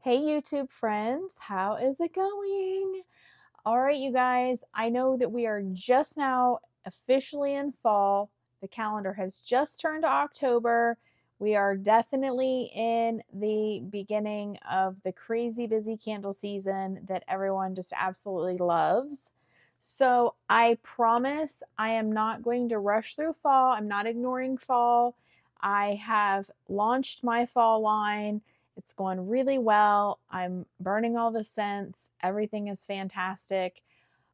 Hey YouTube friends, how is it going? All right, you guys, I know that we are just now officially in fall. The calendar has just turned to October. We are definitely in the beginning of the crazy busy candle season that everyone just absolutely loves. So I promise I am not going to rush through fall. I'm not ignoring fall. I have launched my fall line. It's going really well. I'm burning all the scents. Everything is fantastic.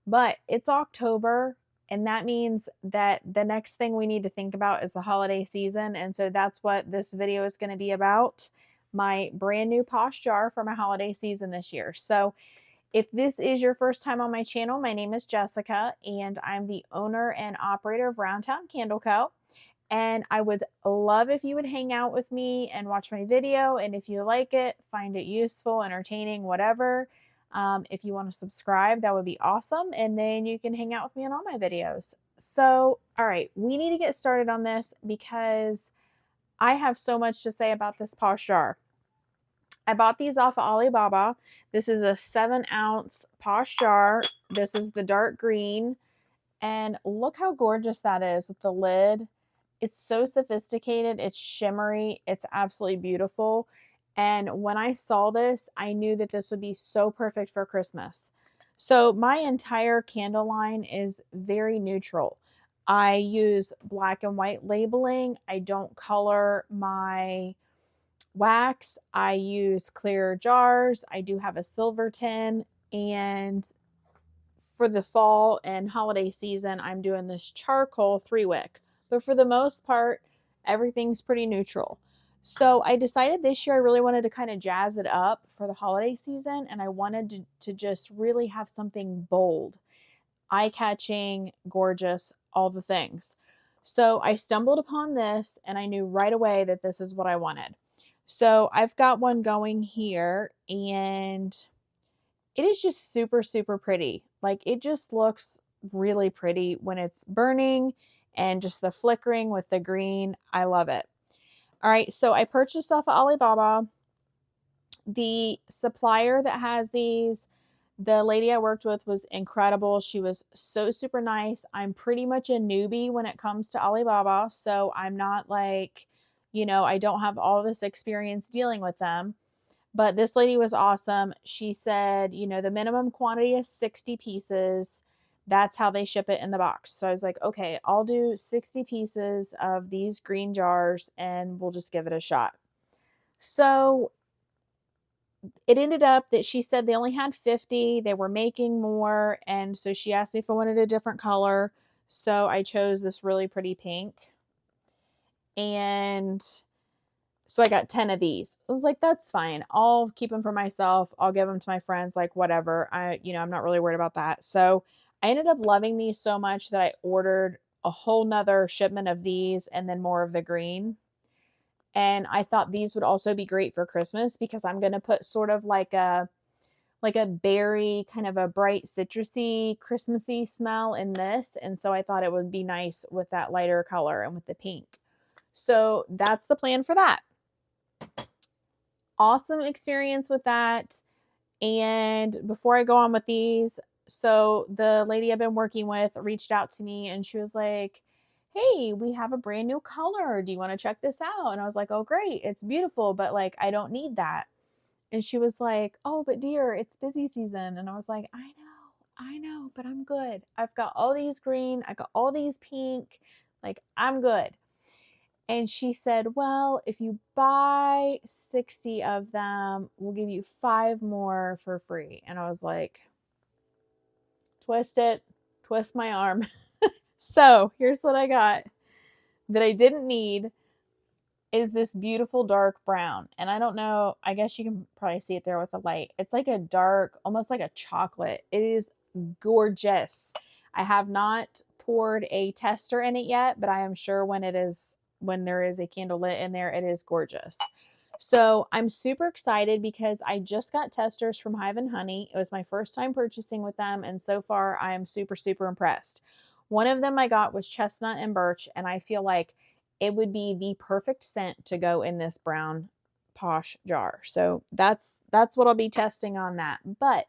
But it's October, and that means that the next thing we need to think about is the holiday season. And so that's what this video is going to be about, my brand new Posh jar for my holiday season this year. So if this is your first time on my channel, my name is Jessica, and I'm the owner and operator of Roundtown Candle Co. And I would love if you would hang out with me and watch my video. And if you like it, find it useful, entertaining, whatever. If you want to subscribe, that would be awesome. And then you can hang out with me on all my videos. So, all right, we need to get started on this because I have so much to say about this Posh jar. I bought these off of Alibaba. This is a 7-ounce Posh jar. This is the dark green. And look how gorgeous that is with the lid. It's so sophisticated. It's shimmery. It's absolutely beautiful. And when I saw this, I knew that this would be so perfect for Christmas. So my entire candle line is very neutral. I use black and white labeling. I don't color my wax. I use clear jars. I do have a silver tin. And for the fall and holiday season, I'm doing this charcoal 3-wick. But for the most part, everything's pretty neutral. So I decided this year I really wanted to kind of jazz it up for the holiday season, and I wanted to just really have something bold, eye-catching, gorgeous, all the things. So I stumbled upon this, and I knew right away that this is what I wanted. So I've got one going here, and it is just super, super pretty. Like, it just looks really pretty when it's burning, and just the flickering with the green. I love it. All right, so I purchased off of Alibaba. The supplier that has these, the lady I worked with was incredible. She was so super nice. I'm pretty much a newbie when it comes to Alibaba, so I'm not like, I don't have all this experience dealing with them. But this lady was awesome. She said, the minimum quantity is 60 pieces. That's how they ship it in the box. So I was like, okay, I'll do 60 pieces of these green jars and we'll just give it a shot. So it ended up that she said they only had 50. They were making more. And so she asked me if I wanted a different color. So I chose this really pretty pink. And so I got 10 of these. I was like, that's fine. I'll keep them for myself. I'll give them to my friends, like whatever. I'm not really worried about that. So I ended up loving these so much that I ordered a whole nother shipment of these and then more of the green. And I thought these would also be great for Christmas because I'm going to put sort of like a berry, kind of a bright citrusy, Christmassy smell in this. And so I thought it would be nice with that lighter color and with the pink. So that's the plan for that. Awesome experience with that. And before I go on with these, so the lady I've been working with reached out to me and she was like, hey, we have a brand new color. Do you want to check this out? And I was like, oh, great. It's beautiful, but like, I don't need that. And she was like, oh, but dear, it's busy season. And I was like, I know, but I'm good. I've got all these green. I got all these pink. Like, I'm good. And she said, well, if you buy 60 of them, we'll give you 5 more for free. And I was like, twist it, twist my arm. So here's what I got that I didn't need is this beautiful dark brown. And I don't know, I guess you can probably see it there with the light. It's like a dark, almost like a chocolate. It is gorgeous. I have not poured a tester in it yet, but I am sure when there is a candle lit in there, it is gorgeous. So I'm super excited because I just got testers from Hive and Honey. It was my first time purchasing with them, and so far I am super, super impressed. One of them I got was chestnut and birch, and I feel like it would be the perfect scent to go in this brown posh jar. So that's what I'll be testing on that. But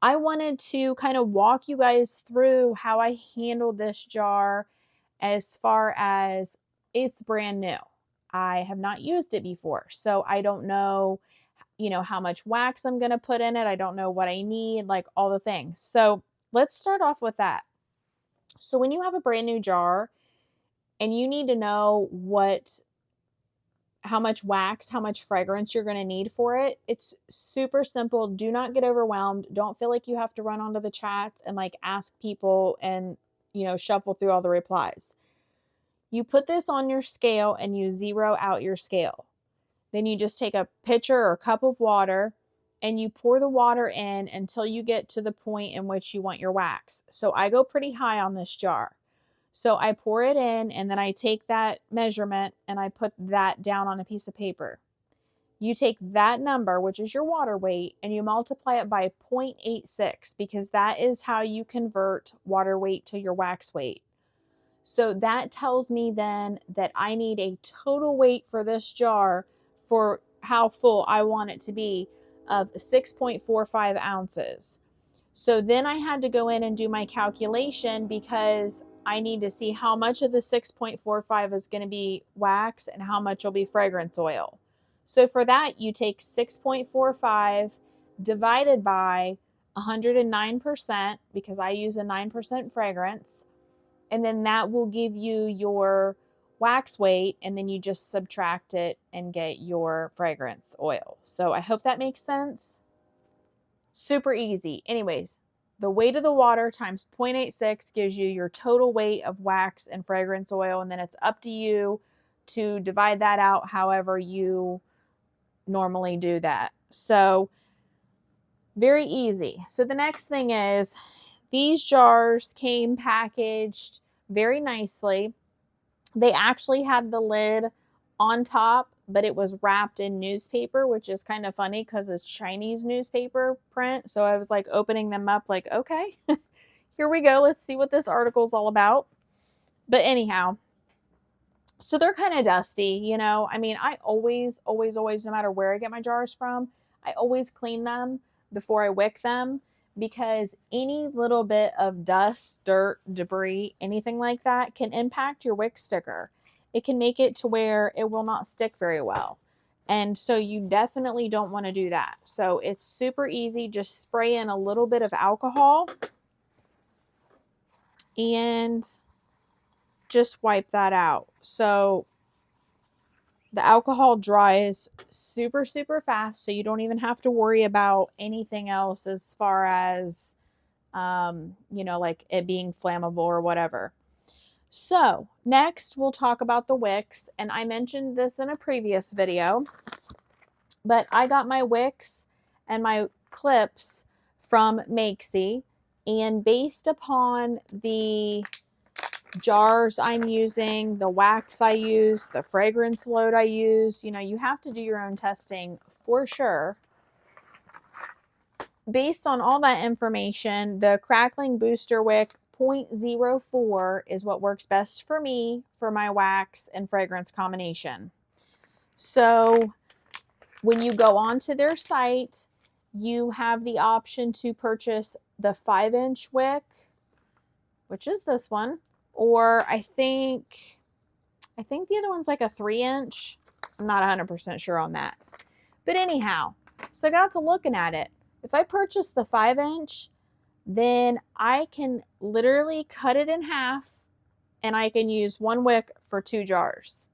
I wanted to kind of walk you guys through how I handled this jar as far as it's brand new. I have not used it before, so I don't know, how much wax I'm going to put in it. I don't know what I need, like all the things. So let's start off with that. So when you have a brand new jar and you need to know how much wax, how much fragrance you're going to need for it, it's super simple. Do not get overwhelmed. Don't feel like you have to run onto the chats and like ask people and, shuffle through all the replies. You put this on your scale and you zero out your scale. Then you just take a pitcher or a cup of water and you pour the water in until you get to the point in which you want your wax. So I go pretty high on this jar. So I pour it in and then I take that measurement and I put that down on a piece of paper. You take that number, which is your water weight, and you multiply it by 0.86 because that is how you convert water weight to your wax weight. So that tells me then that I need a total weight for this jar for how full I want it to be of 6.45 ounces. So then I had to go in and do my calculation because I need to see how much of the 6.45 is going to be wax and how much will be fragrance oil. So for that, you take 6.45 divided by 109% because I use a 9% fragrance. And then that will give you your wax weight, and then you just subtract it and get your fragrance oil. So I hope that makes sense. Super easy. Anyways, the weight of the water times 0.86 gives you your total weight of wax and fragrance oil, and then it's up to you to divide that out however you normally do that. So very easy. So the next thing is these jars came packaged very nicely. They actually had the lid on top, but it was wrapped in newspaper, which is kind of funny because it's Chinese newspaper print. So I was like opening them up like, okay, here we go. Let's see what this article's all about. But anyhow, so they're kind of dusty, I mean, I always, no matter where I get my jars from, I always clean them before I wick them because any little bit of dust, dirt, debris, anything like that can impact your wick sticker. It can make it to where it will not stick very well. And so you definitely don't want to do that. So it's super easy. Just spray in a little bit of alcohol and just wipe that out. So the alcohol dries super, super fast. So you don't even have to worry about anything else as far as, like it being flammable or whatever. So next we'll talk about the wicks. And I mentioned this in a previous video, but I got my wicks and my clips from Makesy. And based upon the jars I'm using, the wax I use, the fragrance load I use, you have to do your own testing for sure. Based on all that information, the Crackling Booster Wick 0.04 is what works best for me for my wax and fragrance combination. So when you go onto their site, you have the option to purchase the 5-inch wick, which is this one, or I think the other one's like a 3-inch. I'm not 100% sure on that. But anyhow, so I got to looking at it. If I purchase the 5-inch, then I can literally cut it in half and I can use one wick for 2 jars.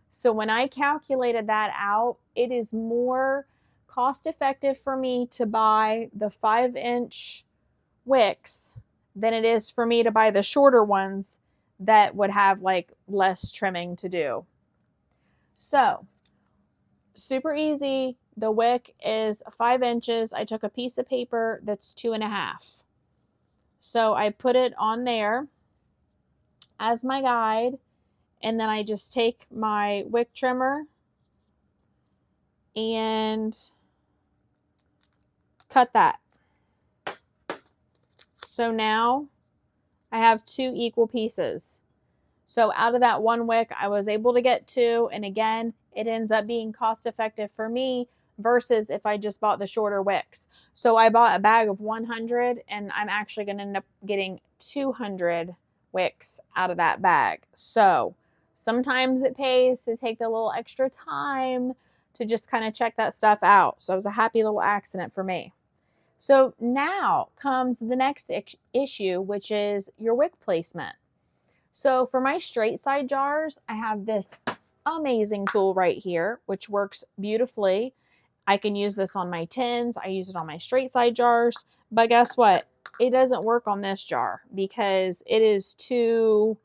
So when I calculated that out, it is more cost effective for me to buy the 5-inch wicks than it is for me to buy the shorter ones that would have like less trimming to do. So super easy. The wick is 5 inches. I took a piece of paper that's 2.5. So I put it on there as my guide, and then I just take my wick trimmer and cut that. So now I have 2 equal pieces. So out of that one wick, I was able to get 2. And again, it ends up being cost effective for me versus if I just bought the shorter wicks. So I bought a bag of 100 and I'm actually going to end up getting 200 wicks out of that bag. So sometimes it pays to take the little extra time to just kind of check that stuff out. So it was a happy little accident for me. So now comes the next issue, which is your wick placement. So for my straight side jars, I have this amazing tool right here, which works beautifully. I can use this on my tins. I use it on my straight side jars. But guess what? It doesn't work on this jar because it is too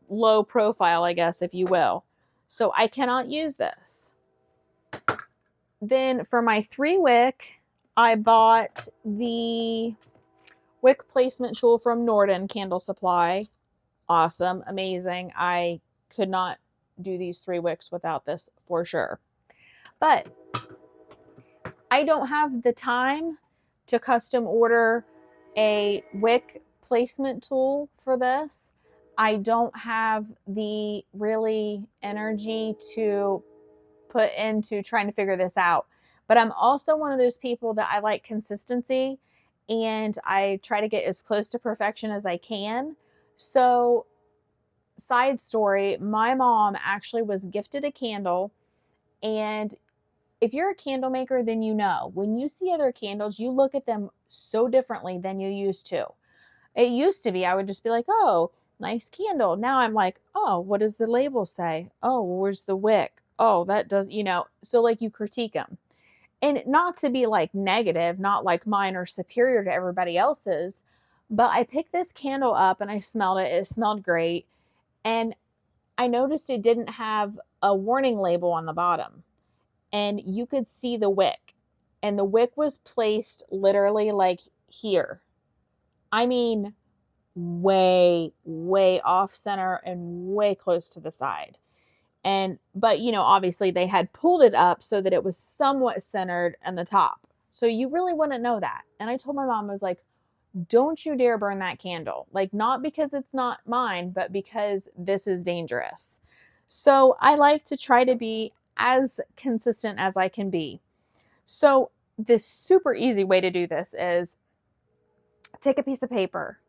low profile, I guess, if you will. So I cannot use this. Then for my 3-wick, I bought the wick placement tool from Norden Candle Supply. Awesome, amazing. I could not do these 3 wicks without this for sure. But I don't have the time to custom order a wick placement tool for this. I don't have the really energy to put into trying to figure this out. But I'm also one of those people that I like consistency and I try to get as close to perfection as I can. So, side story, my mom actually was gifted a candle, and if you're a candle maker, then you know, when you see other candles, you look at them so differently than you used to. It used to be, I would just be like, oh, nice candle. Now I'm like, oh, what does the label say? Oh, where's the wick? Oh, that does, so like you critique them. And not to be like negative, not like mine are superior to everybody else's, but I picked this candle up and I smelled it. It smelled great. And I noticed it didn't have a warning label on the bottom. And you could see the wick. And the wick was placed literally like here. I mean, way, way off center and way close to the side. But obviously they had pulled it up so that it was somewhat centered in the top. So you really wouldn't know that. And I told my mom, I was like, don't you dare burn that candle. Like, not because it's not mine, but because this is dangerous. So I like to try to be as consistent as I can be. So the super easy way to do this is take a piece of paper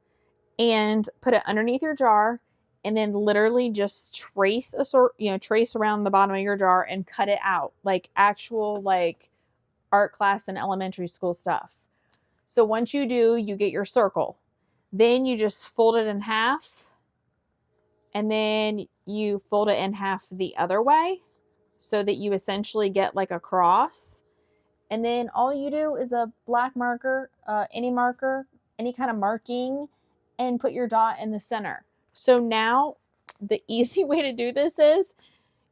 and put it underneath your jar, and then literally just trace around the bottom of your jar and cut it out like actual like art class and elementary school stuff. So once you do, you get your circle. Then you just fold it in half, and then you fold it in half the other way so that you essentially get like a cross. And then all you do is a black marker, any kind of marking, and put your dot in the center. So now the easy way to do this is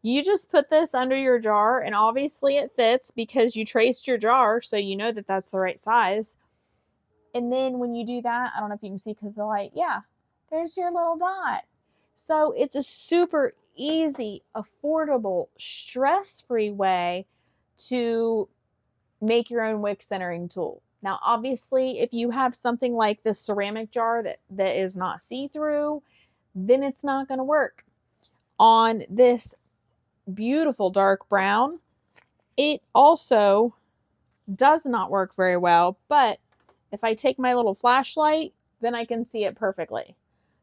you just put this under your jar, and obviously it fits because you traced your jar, so you know that that's the right size. And then when you do that, I don't know if you can see because the light, yeah, there's your little dot. So it's a super easy, affordable, stress-free way to make your own wick centering tool. Now, obviously, if you have something like this ceramic jar that is not see-through, then it's not going to work. On this beautiful dark brown, it also does not work very well, but if I take my little flashlight, then I can see it perfectly.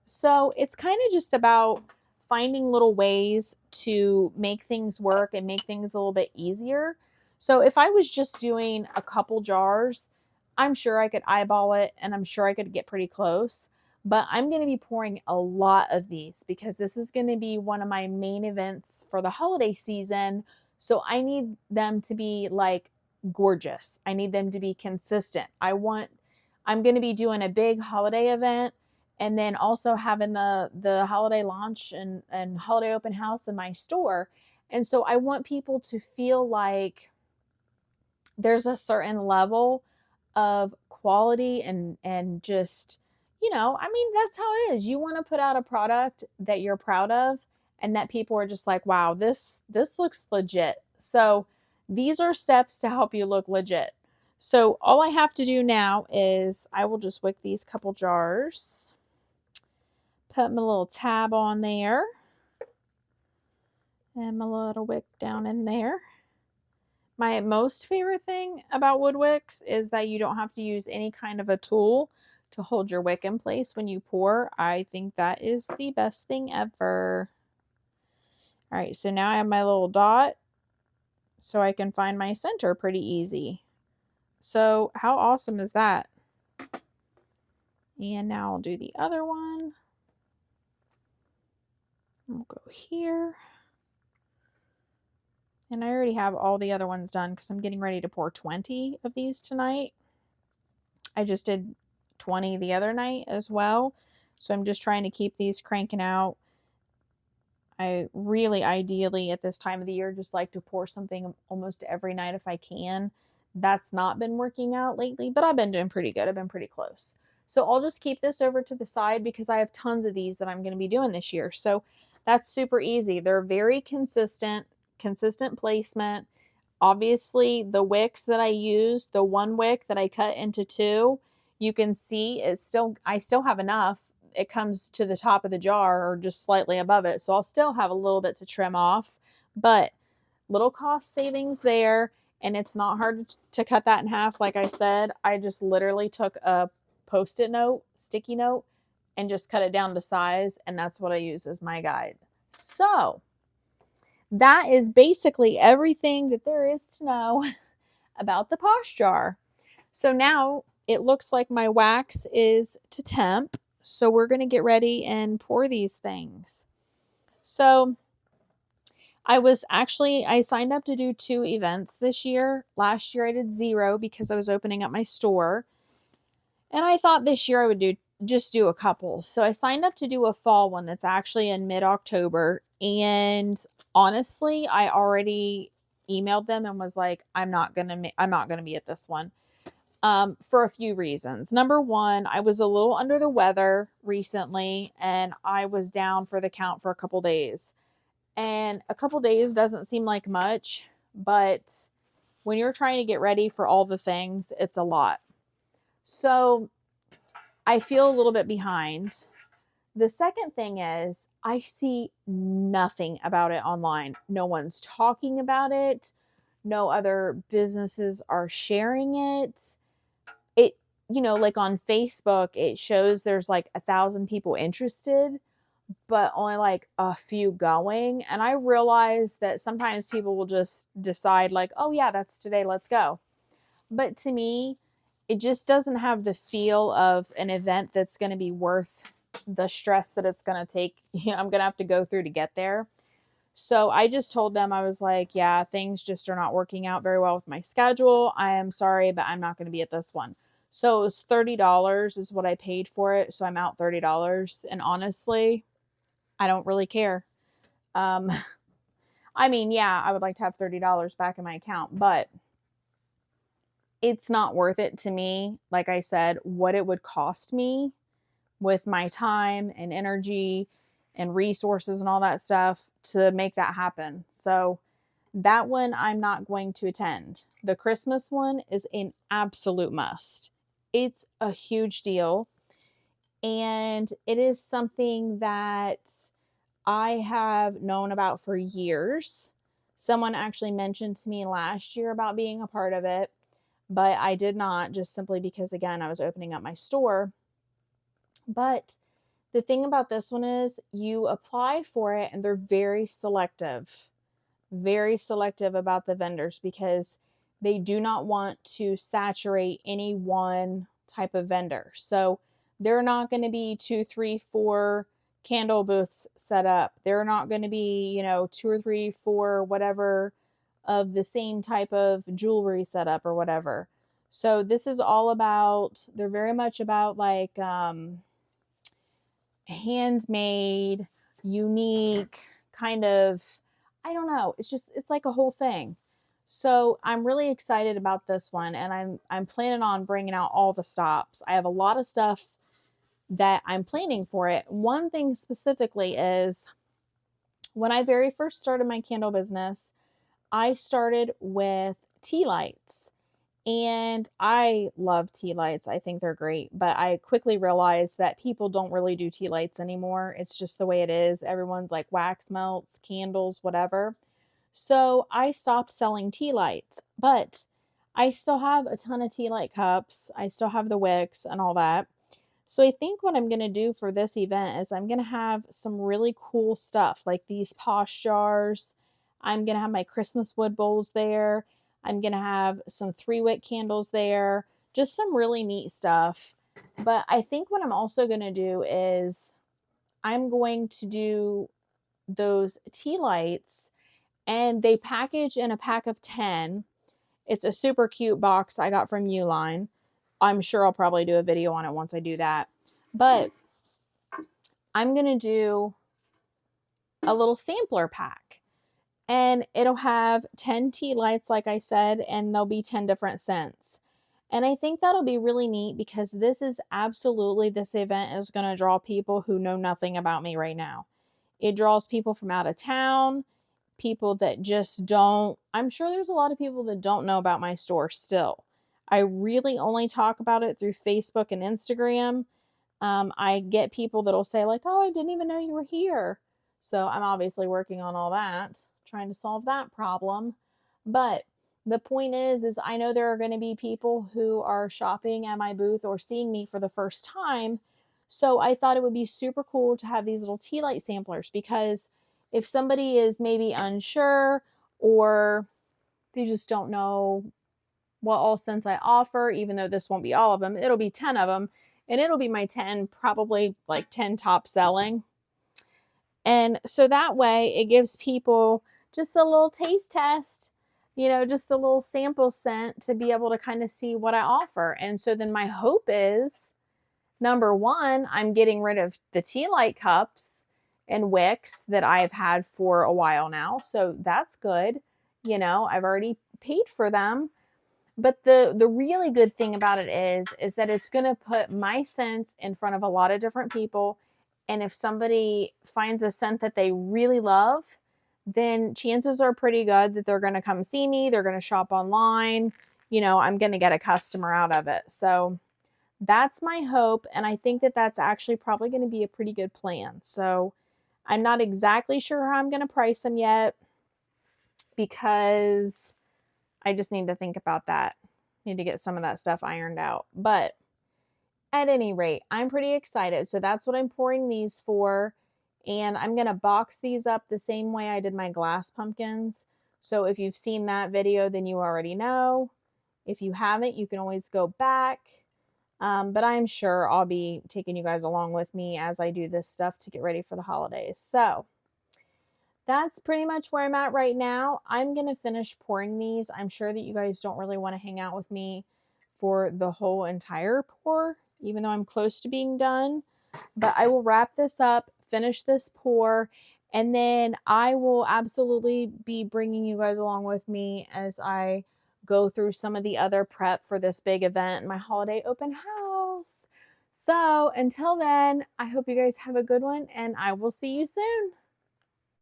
So it's kind of just about finding little ways to make things work and make things a little bit easier. So if I was just doing a couple jars, I'm sure I could eyeball it and I'm sure I could get pretty close. But I'm going to be pouring a lot of these because this is going to be one of my main events for the holiday season. So I need them to be like gorgeous. I need them to be consistent. I'm going to be doing a big holiday event and then also having the holiday launch and holiday open house in my store. And so I want people to feel like there's a certain level of quality and just, that's how it is. You want to put out a product that you're proud of and that people are just like, wow, this looks legit. So these are steps to help you look legit. So all I have to do now is I will just wick these couple jars, put my little tab on there, And my little wick down in there. My most favorite thing about wood wicks is that you don't have to use any kind of a tool to hold your wick in place when you pour. I think that is the best thing ever. All right, so now I have my little dot so I can find my center pretty easy. So how awesome is that? And now I'll do the other one. We'll go here. And I already have all the other ones done because I'm getting ready to pour 20 of these tonight. I just did 20 the other night as well. So I'm just trying to keep these cranking out. I really ideally at this time of the year just like to pour something almost every night if I can. That's not been working out lately, but I've been doing pretty good. I've been pretty close. So I'll just keep this over to the side because I have tons of these that I'm going to be doing this year. So that's super easy. They're very consistent placement. Obviously, the wicks that I use, the one wick that I cut into two, you can see I still have enough. It comes to the top of the jar or just slightly above it. So I'll still have a little bit to trim off, but little cost savings there. And it's not hard to cut that in half. Like I said, I just literally took a Post-it note, sticky note, and just cut it down to size. And that's what I use as my guide. So that is basically everything that there is to know about the Posh jar. So now it looks like my wax is to temp. So we're going to get ready and pour these things. So I signed up to do 2 events this year. Last year I did 0 because I was opening up my store. And I thought this year I would just do a couple. So I signed up to do a fall one that's actually in mid-October. And honestly, I already emailed them and was like, I'm not going to be at this one. For a few reasons. Number one, I was a little under the weather recently and I was down for the count for a couple days. And a couple days doesn't seem like much, but when you're trying to get ready for all the things, it's a lot. So I feel a little bit behind. The second thing is I see nothing about it online. No one's talking about it. No other businesses are sharing it. Like on Facebook, it shows there's like 1,000 people interested, but only like a few going. And I realize that sometimes people will just decide like, oh yeah, that's today, let's go. But to me, it just doesn't have the feel of an event that's going to be worth the stress that it's going to take. I'm going to have to go through to get there. So I just told them, I was like, yeah, things just are not working out very well with my schedule. I am sorry, but I'm not going to be at this one. So it was $30 is what I paid for it. So I'm out $30. And honestly, I don't really care. I mean, yeah, I would like to have $30 back in my account, but it's not worth it to me. Like I said, what it would cost me with my time and energy and resources and all that stuff to make that happen. So that one I'm not going to attend. The Christmas one is an absolute must. It's a huge deal. And it is something that I have known about for years. Someone actually mentioned to me last year about being a part of it, but I did not, just simply because, again, I was opening up my store. But the thing about this one is you apply for it and they're very selective about the vendors because they do not want to saturate any one type of vendor. So they're not going to be 2, 3, 4 candle booths set up. They're not going to be, 2 or 3, 4, whatever of the same type of jewelry set up or whatever. So this is all about, they're very much about like, handmade, unique kind of, I don't know. It's like a whole thing. So I'm really excited about this one and I'm planning on bringing out all the stops. I have a lot of stuff that I'm planning for it. One thing specifically is when I very first started my candle business, I started with tea lights And I love tea lights. I think they're great. But I quickly realized that people don't really do tea lights anymore. It's just the way it is. Everyone's like wax melts, candles, whatever. So I stopped selling tea lights. But I still have a ton of tea light cups. I still have the wicks and all that. So I think what I'm going to do for this event is I'm going to have some really cool stuff like these posh jars. I'm going to have my Christmas wood bowls there. I'm going to have some 3-wick candles there. Just some really neat stuff. But I think what I'm also going to do is I'm going to do those tea lights, and they package in a pack of 10. It's a super cute box I got from Uline. I'm sure I'll probably do a video on it once I do that. But I'm going to do a little sampler pack. And it'll have 10 tea lights, like I said, and there'll be 10 different scents. And I think that'll be really neat because this event is going to draw people who know nothing about me right now. It draws people from out of town, people that just don't. I'm sure there's a lot of people that don't know about my store still. I really only talk about it through Facebook and Instagram. I get people that'll say like, "Oh, I didn't even know you were here." So I'm obviously working on all that, trying to solve that problem. But the point is I know there are going to be people who are shopping at my booth or seeing me for the first time. So I thought it would be super cool to have these little tea light samplers, because if somebody is maybe unsure or they just don't know what all scents I offer, even though this won't be all of them, it'll be 10 of them. And it'll be my 10, probably like 10 top selling. And so that way it gives people just a little taste test, just a little sample scent to be able to kind of see what I offer. And so then my hope is, number one, I'm getting rid of the tea light cups and wicks that I've had for a while now. So that's good. I've already paid for them. But the really good thing about it is that it's going to put my scents in front of a lot of different people. And if somebody finds a scent that they really love, then chances are pretty good that they're going to come see me. They're going to shop online. I'm going to get a customer out of it. So that's my hope. And I think that that's actually probably going to be a pretty good plan. So I'm not exactly sure how I'm going to price them yet, because I just need to think about that. Need to get some of that stuff ironed out. But at any rate, I'm pretty excited. So that's what I'm pouring these for. And I'm going to box these up the same way I did my glass pumpkins. So if you've seen that video, then you already know. If you haven't, you can always go back. But I'm sure I'll be taking you guys along with me as I do this stuff to get ready for the holidays. So that's pretty much where I'm at right now. I'm going to finish pouring these. I'm sure that you guys don't really want to hang out with me for the whole entire pour, even though I'm close to being done. But I will wrap this up, finish this pour, and then I will absolutely be bringing you guys along with me as I go through some of the other prep for this big event, my holiday open house. So until then, I hope you guys have a good one, and I will see you soon.